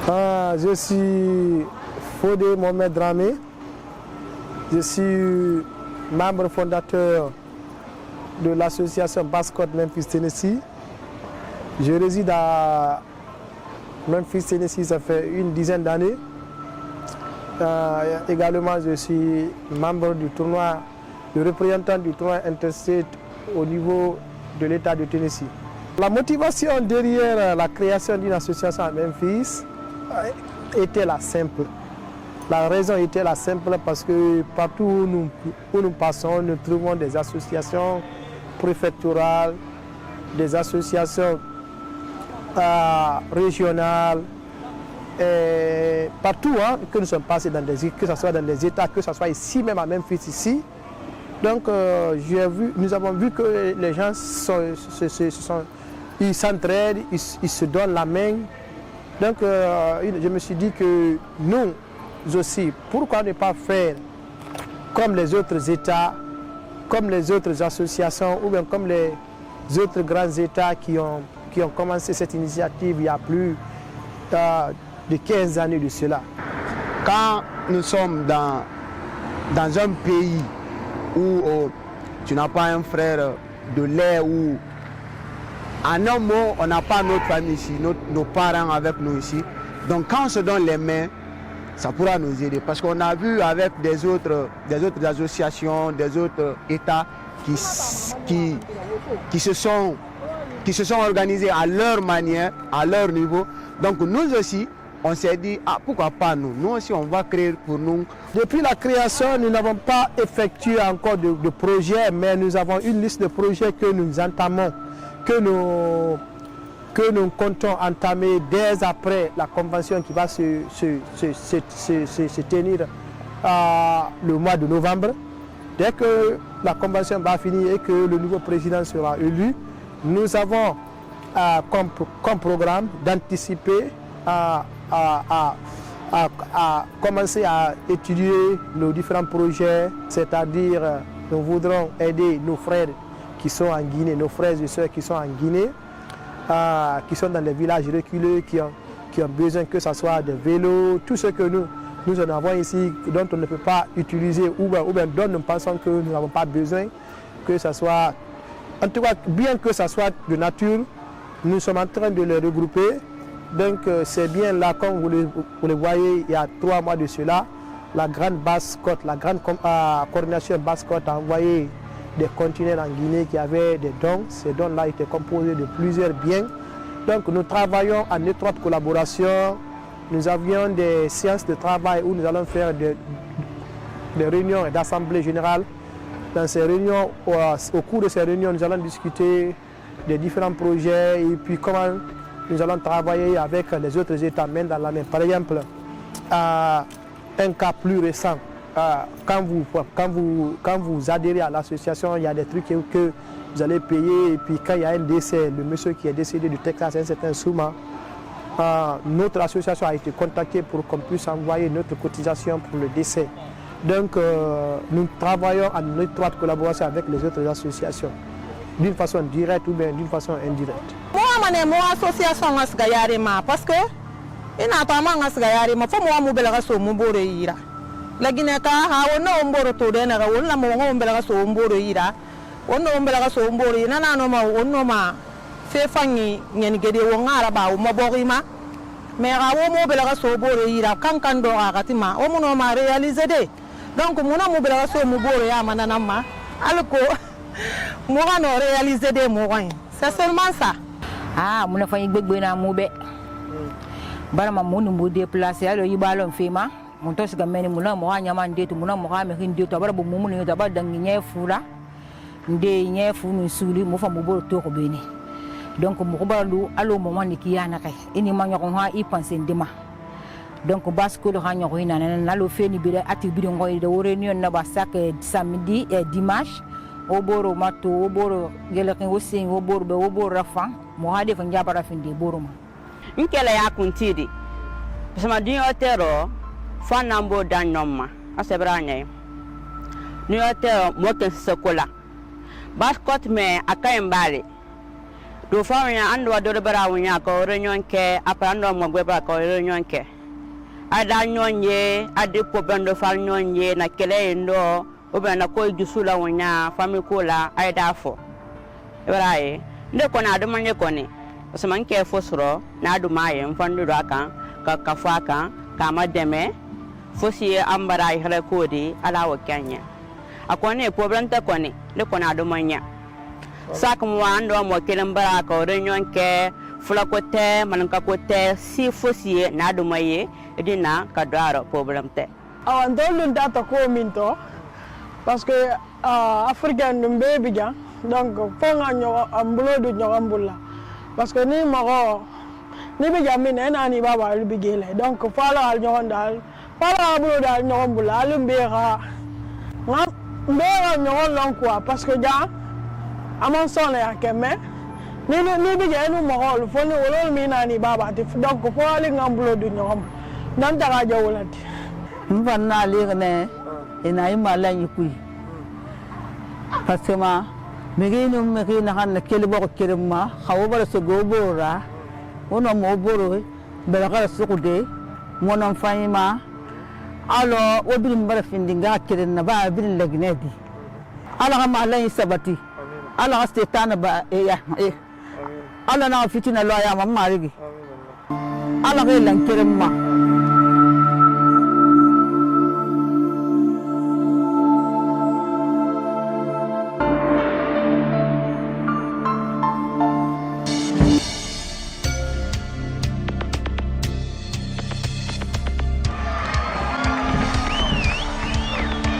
Je suis Fodé Mohamed Dramé. Je suis membre fondateur de l'association Basse-Côte Memphis, Tennessee. Je réside à Memphis, Tennessee, ça fait une dizaine d'années. Également, je suis membre du tournoi, le représentant du tournoi Interstate au niveau de l'État de Tennessee. La motivation derrière la création d'une association à Memphis était la simple. La raison était la simple parce que partout où nous passons, nous trouvons des associations préfectorales, des associations régionales, et partout que nous sommes passés, que ce soit dans les États, que ce soit ici, même à Memphis, ici. Donc nous avons vu que les gens ils s'entraident, ils se donnent la main. Donc je me suis dit que nous aussi, pourquoi ne pas faire comme les autres États, comme les autres associations ou bien comme les autres grands États qui ont commencé cette initiative il y a plus de 15 années de cela. Quand nous sommes dans un pays où tu n'as pas un frère de lait, ou en un mot, on n'a pas notre famille ici, nos parents avec nous ici. Donc quand on se donne les mains, ça pourra nous aider. Parce qu'on a vu avec des autres associations, des autres États qui se sont organisés à leur manière, à leur niveau. Donc nous aussi, on s'est dit, pourquoi pas nous? Nous aussi, on va créer pour nous. Depuis la création, nous n'avons pas effectué encore de projets, mais nous avons une liste de projets que nous entamons, que nous comptons entamer dès après la convention qui va se tenir le mois de novembre. Dès que la convention va finir et que le nouveau président sera élu, nous avons comme programme d'anticiper à commencer à étudier nos différents projets, c'est-à-dire nous voudrons aider nos frères qui sont en Guinée, nos frères et sœurs qui sont en Guinée, qui sont dans les villages reculés, qui ont besoin que ce soit des vélos, tout ce que nous en avons ici, dont on ne peut pas utiliser ou bien dont nous pensons que nous n'avons pas besoin, que ce soit, en tout cas, bien que ce soit de nature, nous sommes en train de les regrouper. Donc c'est bien là, comme vous le voyez, il y a 3 mois de cela, la grande Basse-Côte, la grande coordination Basse-Côte a envoyé des conteneurs en Guinée qui avaient des dons. Ces dons-là étaient composés de plusieurs biens. Donc nous travaillons en étroite collaboration. Nous avions des séances de travail où nous allons faire des réunions d'assemblée générale. Dans ces réunions, au cours de ces réunions, nous allons discuter des différents projets et puis comment nous allons travailler avec les autres États main dans la main. Par exemple, un cas plus récent, quand vous adhérez à l'association, il y a des trucs que vous allez payer. Et puis quand il y a un décès, le monsieur qui est décédé du Texas, un certain Souma, notre association a été contactée pour qu'on puisse envoyer notre cotisation pour le décès. Donc nous travaillons en étroite collaboration avec les autres associations, d'une façon directe ou bien d'une façon indirecte. Moi, association parce que ina tama ngasgayari ma fo mo mo belaga so mo bore ira la Guinée ka ha wono mboro to de na wonna mo ngo belaga so mboro ira wono belaga so mboro ina na no ma wono ma fe fangi nyen gede wo ngara ba mo borima mais ha wo mo belaga so boro ira kan do agati ma o mo no ma réaliser de donc mo na mo belaga so mo boro ya manana ma alko mo ga no réaliser de mo gain c'est seulement ça. Mon enfant est gbegbe na moube. Bara ma munu mu déplacer alo yibalon fema. Mon tos ga meni muna mo anya man detu muna mo ga me hindi to bara bu mu ni to ba dangi nye fura. Nde nye fu nu suli mo fa mo bo to ko beni. Donc mo ko bara lu alo mo man ki yana kay. Ini ma nyoko ha I penser ndima. Donc basko do ha nyoko ina na lo feni bi ati bi ngoy de réunion na ba sak samedi et dimanche. Oboro mato oboro gelekin wosin oboro be oboro rafan mo hade ko njabara finde boroma nkele ya kuntidi sama din otero fa nambo dan nomma asebra nyai ni otero mo ken sekola baskot me akay mbale do fa nya ando do bara wunya ko renyon ke apando mo gwe ba ko renyon ke ada nyonye adi problem do fa nyonye na kele ndo obe na ko jusula wunya fami ko la ay da fo ibraye nde ko na do manye ko ni so man ke fo soro na do maye mfandu do aka ka kafaka ka mademe fo si ambara ihre ko di ala wo kanya akone problem ta ko ni nde ko na do manya sak mwando mo kelen bara ko renyon ke fula kote manka kote si fosie na do maye edina kadaro problem te awan dolun data ko minto parce que africain dum bebi ja donc fonga nyo ambulo du nyo ambulla parce que ni mako ni be jamine na ni baba lu bigele donc fala al nyo dal fala abulo dal nyo ambulla lu beera ngam beera nyo lon quoi parce que ja amon sone akeme ni be jenu mo fo ni wolol mi nani baba te donc fo ali ngambulo du nyom dan daga jawlati mvanna ligne ina imala yikui parce que ma megino megina han kelbo kelma khawbar so gobora wono mo boro belaga sukude monon fayima alo wodum bara findinga kirenna ba bil lagnedi ala ma lan sabati ala setana ba ya ala na fitina lo ya mamma rigi ala ke lan kirenma